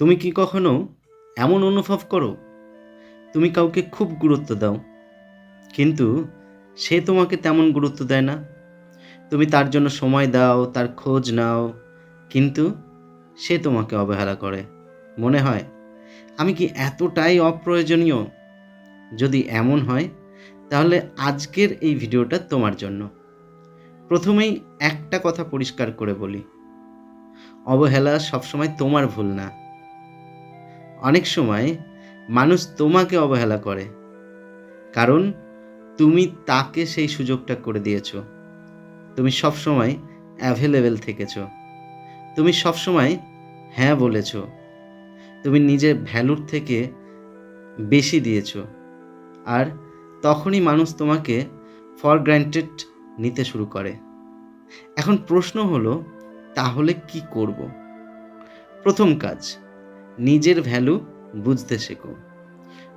তুমি কি কখনো এমন অনুভব করো তুমি কাউকে খুব গুরুত্ব দাও, কিন্তু সে তোমাকে তেমন গুরুত্ব দেয় না? তুমি তার জন্য সময় দাও, তার খোঁজ নাও, কিন্তু সে তোমাকে অবহেলা করে। মনে হয় আমি কি এতটাই অপ্রয়োজনীয়? যদি এমন হয়, তাহলে আজকের এই ভিডিওটা তোমার জন্য। প্রথমেই একটা কথা পরিষ্কার করে বলি, অবহেলা সবসময় তোমার ভুল না। অনেক সময় মানুষ তোমাকে অবহেলা করে কারণ তুমি তাকে সেই সুযোগটা করে দিয়েছো। তুমি সবসময় অ্যাভেলেবেল থেকেছো, তুমি সবসময় হ্যাঁ বলেছো, তুমি নিজের ভ্যালুর থেকে বেশি দিয়েছো। আর তখনই মানুষ তোমাকে ফর গ্র্যান্টেড নিতে শুরু করে। এখন প্রশ্ন হলো, তাহলে কি করব? প্রথম কাজ, নিজের ভ্যালু বুঝতে শেখো।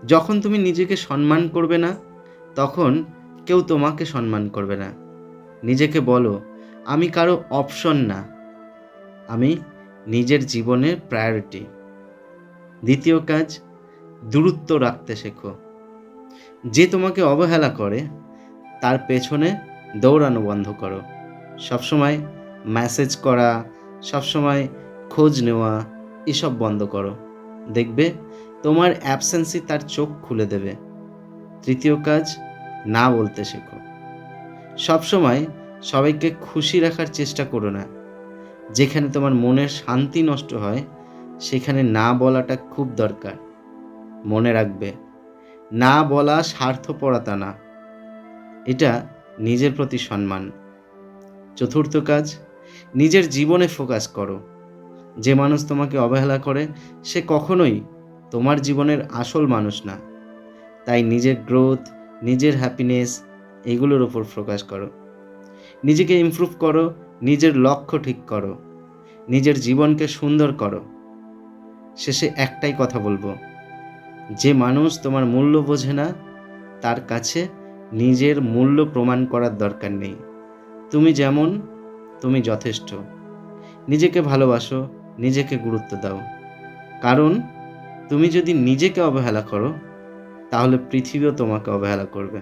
যখন তুমি নিজেকে সম্মান করবে না, তখন কেউ তোমাকে সম্মান করবে না। নিজেকে বলো, আমি কারো অপশন না, আমি নিজের জীবনের প্রায়োরিটি। দ্বিতীয় কাজ, দূরত্ব রাখতে শেখো। যে তোমাকে অবহেলা করে তার পেছনে দৌড়ানো বন্ধ করো। সবসময় মেসেজ করা, সবসময় খোঁজ নেওয়া, এসব বন্ধ করো। দেখবে তোমার অ্যাবসেন্সই তার চোখ খুলে দেবে। তৃতীয় কাজ, না বলতে শেখো। সবসময় সবাইকে খুশি রাখার চেষ্টা করো না। যেখানে তোমার মনের শান্তি নষ্ট হয়, সেখানে না বলাটা খুব দরকার। মনে রাখবে, না বলা স্বার্থপরতা না, এটা নিজের প্রতি সম্মান। চতুর্থ কাজ, নিজের জীবনে ফোকাস করো। যে মানুষ তোমাকে অবহেলা করে সে কখনোই তোমার জীবনের আসল মানুষ না। তাই নিজের গ্রোথ, নিজের হ্যাপিনেস, এগুলোর উপর ফোকাস করো। নিজেকে ইমপ্রুভ করো, নিজের লক্ষ্য ঠিক করো, নিজের জীবনকে সুন্দর করো। শেষে একটাই কথা বলবো, যে মানুষ তোমার মূল্য বোঝে না, তার কাছে নিজের মূল্য প্রমাণ করার দরকার নেই। তুমি যেমন, তুমি যথেষ্ট। নিজেকে ভালোবাসো, নিজেকে গুরুত্ব দাও। কারণ তুমি যদি নিজেকে অবহেলা করো, তাহলে পৃথিবীও তোমাকে অবহেলা করবে।